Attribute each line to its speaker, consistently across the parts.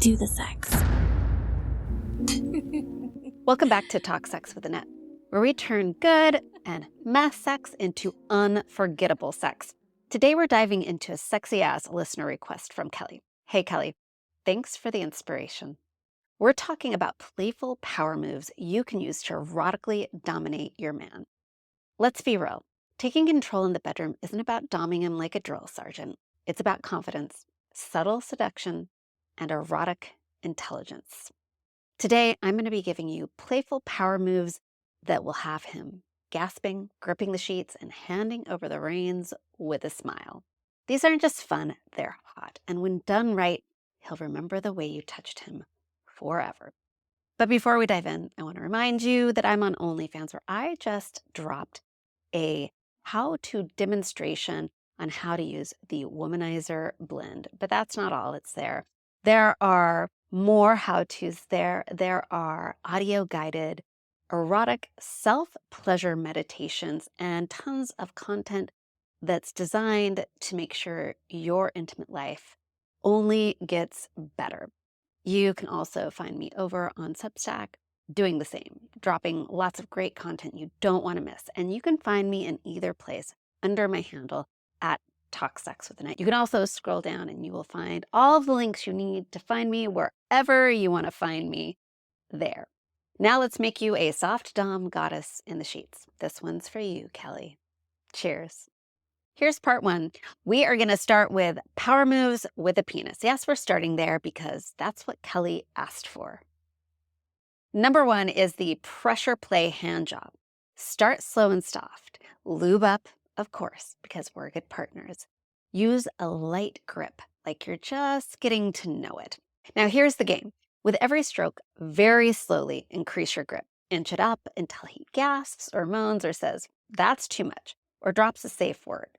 Speaker 1: do the sex.
Speaker 2: Welcome back to Talk Sex with Annette, where we turn good and mess sex into unforgettable sex. Today we're diving into a sexy-ass listener request from Kelly. Hey Kelly, thanks for the inspiration. We're talking about playful power moves you can use to erotically dominate your man. Let's be real, taking control in the bedroom isn't about doming him like a drill sergeant. It's about confidence, subtle seduction, and erotic intelligence. Today, I'm going to be giving you playful power moves that will have him gasping, gripping the sheets, and handing over the reins with a smile. These aren't just fun, they're hot. And when done right, he'll remember the way you touched him forever. But before we dive in, I want to remind you that I'm on OnlyFans, where I just dropped a how-to demonstration on how to use the Womanizer blend. But that's not all it's there. There are more how-tos there. There are audio-guided, erotic self-pleasure meditations and tons of content that's designed to make sure your intimate life only gets better. You can also find me over on Substack doing the same, dropping lots of great content you don't want to miss. And you can find me in either place under my handle at Talk Sex with Annette. You can also scroll down and you will find all of the links you need to find me wherever you want to find me there. Now let's make you a soft dom goddess in the sheets. This one's for you, Kelly. Cheers. Here's part one. We are going to start with power moves with a penis. Yes, we're starting there because that's what Kelly asked for. Number one is the pressure play hand job. Start slow and soft. Lube up, of course, because we're good partners. Use a light grip, like you're just getting to know it. Now here's the game. With every stroke, very slowly increase your grip. Inch it up until he gasps or moans or says, "That's too much," or drops a safe word.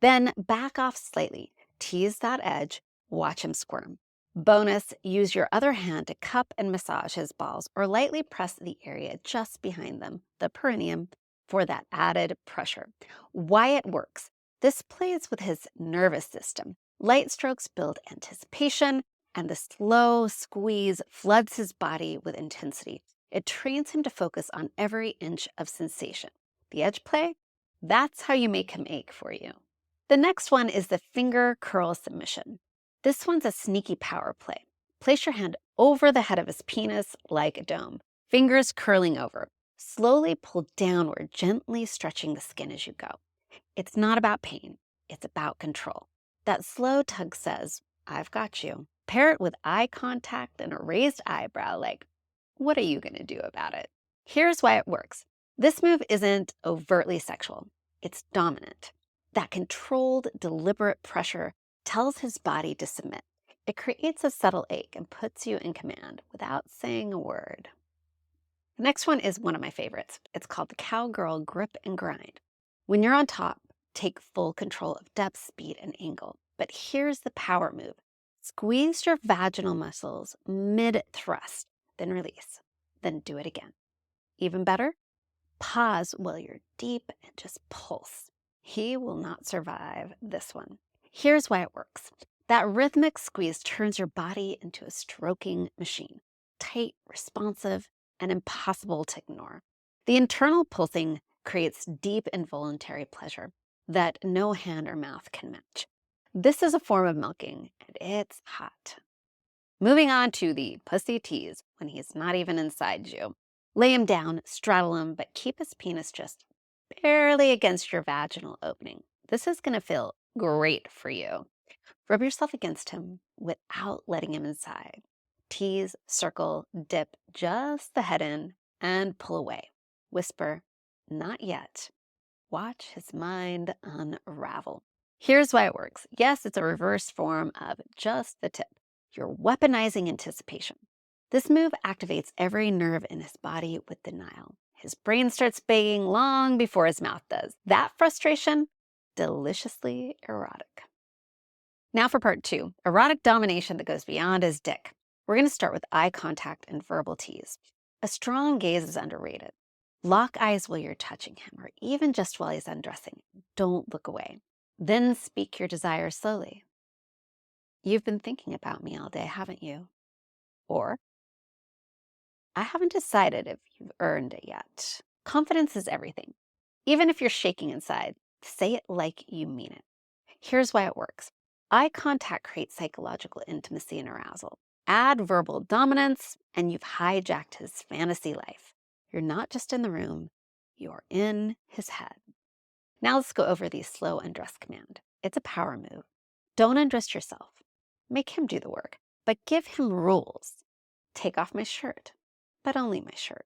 Speaker 2: Then back off slightly, tease that edge, watch him squirm. Bonus, use your other hand to cup and massage his balls or lightly press the area just behind them, the perineum, for that added pressure. Why it works. This plays with his nervous system. Light strokes build anticipation, and the slow squeeze floods his body with intensity. It trains him to focus on every inch of sensation. The edge play, that's how you make him ache for you. The next one is the finger curl submission. This one's a sneaky power play. Place your hand over the head of his penis like a dome, fingers curling over. Slowly pull downward, gently stretching the skin as you go. It's not about pain, it's about control. That slow tug says, "I've got you." Pair it with eye contact and a raised eyebrow like, "What are you going to do about it?" Here's why it works. This move isn't overtly sexual, it's dominant. That controlled, deliberate pressure tells his body to submit. It creates a subtle ache and puts you in command without saying a word. The next one is one of my favorites. It's called the cowgirl grip and grind. When you're on top, take full control of depth, speed, and angle. But here's the power move. Squeeze your vaginal muscles mid-thrust, then release, then do it again. Even better, pause while you're deep and just pulse. He will not survive this one. Here's why it works. That rhythmic squeeze turns your body into a stroking machine. Tight, responsive, and impossible to ignore. The internal pulsing creates deep involuntary pleasure that no hand or mouth can match. This is a form of milking, and it's hot. Moving on to the pussy tease when he's not even inside you. Lay him down, straddle him, but keep his penis just barely against your vaginal opening. This is going to feel great for you. Rub yourself against him without letting him inside. Tease, circle, dip just the head in, and pull away. Whisper, "Not yet." Watch his mind unravel. Here's why it works. Yes, it's a reverse form of just the tip. You're weaponizing anticipation. This move activates every nerve in his body with denial. His brain starts begging long before his mouth does. That frustration, deliciously erotic. Now for part two, erotic domination that goes beyond his dick. We're going to start with eye contact and verbal tease. A strong gaze is underrated. Lock eyes while you're touching him, or even just while he's undressing. Don't look away. Then speak your desire slowly. "You've been thinking about me all day, haven't you?" Or, I haven't decided if you've earned it yet. Confidence is everything. Even if you're shaking inside, say it like you mean it. Here's why it works. Eye contact creates psychological intimacy and arousal. Add verbal dominance, and you've hijacked his fantasy life. You're not just in the room, you're in his head. Now let's go over the slow undress command. It's a power move. Don't undress yourself. Make him do the work, but give him rules. Take off my shirt, but only my shirt.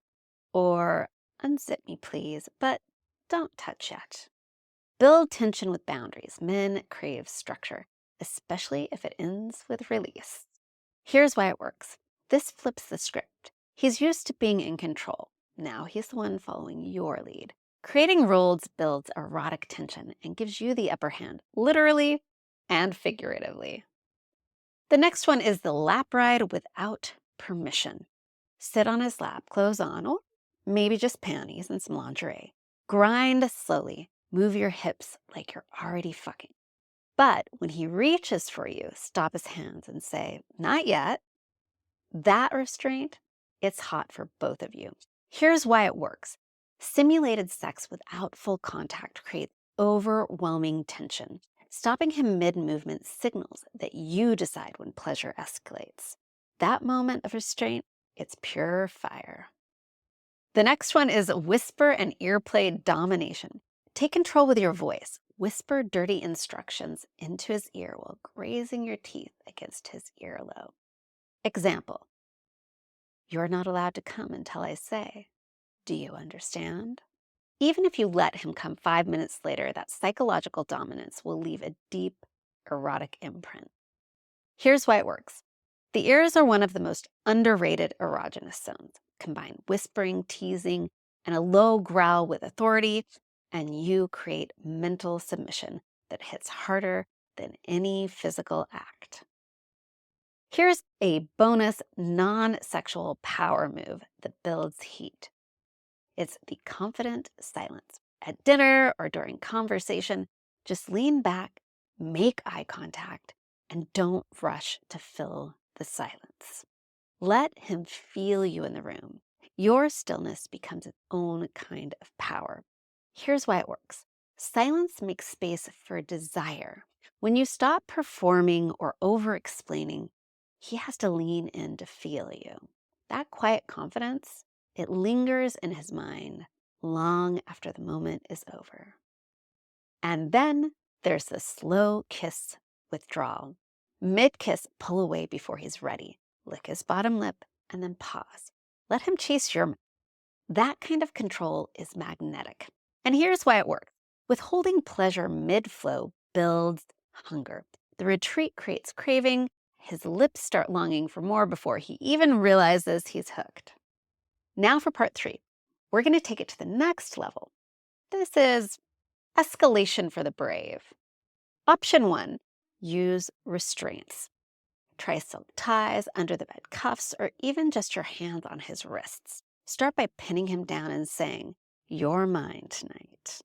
Speaker 2: Or unzip me, please, but don't touch yet. Build tension with boundaries. Men crave structure, especially if it ends with release. Here's why it works. This flips the script. He's used to being in control. Now he's the one following your lead. Creating rules builds erotic tension and gives you the upper hand, literally and figuratively. The next one is the lap ride without permission. Sit on his lap, clothes on, or maybe just panties and some lingerie. Grind slowly. Move your hips like you're already fucking. But when he reaches for you, stop his hands and say, not yet. That restraint, it's hot for both of you. Here's why it works. Simulated sex without full contact creates overwhelming tension. Stopping him mid-movement signals that you decide when pleasure escalates. That moment of restraint, it's pure fire. The next one is whisper and earplay domination. Take control with your voice. Whisper dirty instructions into his ear while grazing your teeth against his earlobe. Example, you're not allowed to come until I say, do you understand? Even if you let him come 5 minutes later, that psychological dominance will leave a deep, erotic imprint. Here's why it works. The ears are one of the most underrated erogenous zones. Combine whispering, teasing, and a low growl with authority, and you create mental submission that hits harder than any physical act. Here's a bonus non-sexual power move that builds heat. It's the confident silence. At dinner or during conversation, just lean back, make eye contact, and don't rush to fill the silence. Let him feel you in the room. Your stillness becomes its own kind of power. Here's why it works. Silence makes space for desire. When you stop performing or over-explaining, he has to lean in to feel you. That quiet confidence, it lingers in his mind long after the moment is over. And then there's the slow kiss withdrawal. Mid-kiss, pull away before he's ready. Lick his bottom lip and then pause. Let him chase your mouth. That kind of control is magnetic. And here's why it works. Withholding pleasure mid-flow builds hunger. The retreat creates craving. His lips start longing for more before he even realizes he's hooked. Now for part 3. We're going to take it to the next level. This is escalation for the brave. Option 1, use restraints. Try silk ties, under the bed cuffs, or even just your hands on his wrists. Start by pinning him down and saying, "You're mine tonight."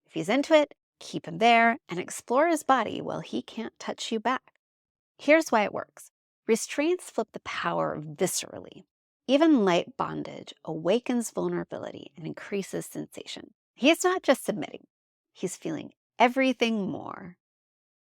Speaker 2: If he's into it, keep him there and explore his body while he can't touch you back. Here's why it works. Restraints flip the power viscerally. Even light bondage awakens vulnerability and increases sensation. He's not just submitting, he's feeling everything more.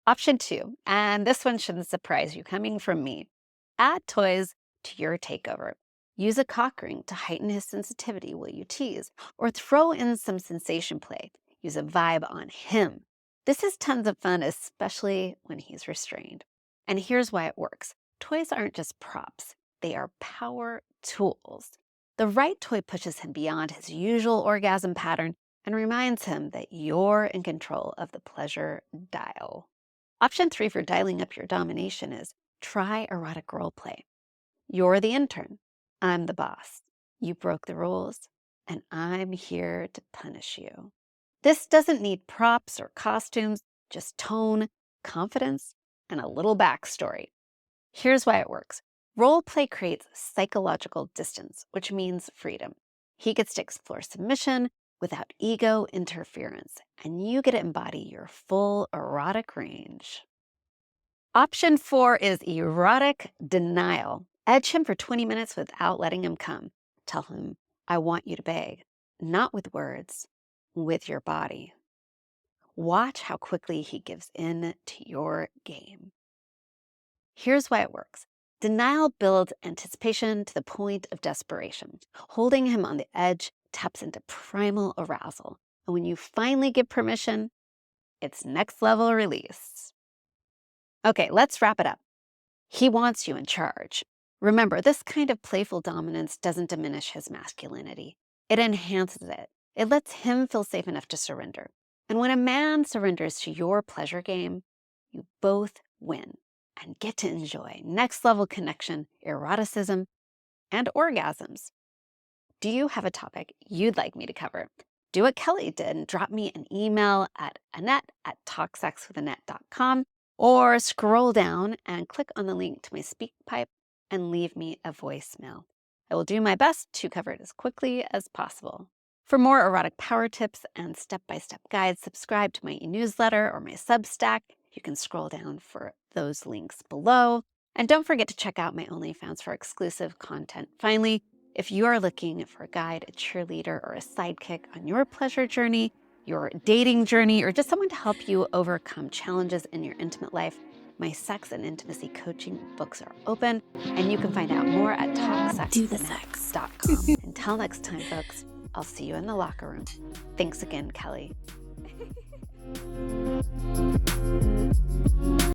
Speaker 2: Option 2, and this one shouldn't surprise you coming from me. Add toys to your takeover. Use a cock ring to heighten his sensitivity while you tease, or throw in some sensation play. Use a vibe on him. This is tons of fun, especially when he's restrained. And here's why it works. Toys aren't just props. They are power tools. The right toy pushes him beyond his usual orgasm pattern and reminds him that you're in control of the pleasure dial. Option 3 for dialing up your domination is try erotic role play. You're the intern. I'm the boss. You broke the rules, and I'm here to punish you. This doesn't need props or costumes, just tone, confidence, and a little backstory. Here's why it works. Role play creates psychological distance, which means freedom. He gets to explore submission without ego interference, and you get to embody your full erotic range. Option 4 is erotic denial. Edge him for 20 minutes without letting him come. Tell him, I want you to beg, not with words, with your body. Watch how quickly he gives in to your game. Here's why it works. Denial builds anticipation to the point of desperation. Holding him on the edge taps into primal arousal. And when you finally give permission, it's next level release. Okay, let's wrap it up. He wants you in charge. Remember, this kind of playful dominance doesn't diminish his masculinity. It enhances it. It lets him feel safe enough to surrender. And when a man surrenders to your pleasure game, you both win and get to enjoy next level connection, eroticism, and orgasms. Do you have a topic you'd like me to cover? Do what Kelly did and drop me an email at annette@talksexwithanette.com or scroll down and click on the link to my SpeakPipe and leave me a voicemail. I will do my best to cover it as quickly as possible. For more erotic power tips and step-by-step guides, subscribe to my e-newsletter or my Substack. You can scroll down for those links below. And don't forget to check out my OnlyFans for exclusive content. Finally, if you are looking for a guide, a cheerleader, or a sidekick on your pleasure journey, your dating journey, or just someone to help you overcome challenges in your intimate life, my sex and intimacy coaching books are open, and you can find out more at talksexwithanette.com. Until next time, folks, I'll see you in the locker room. Thanks again, Kelly.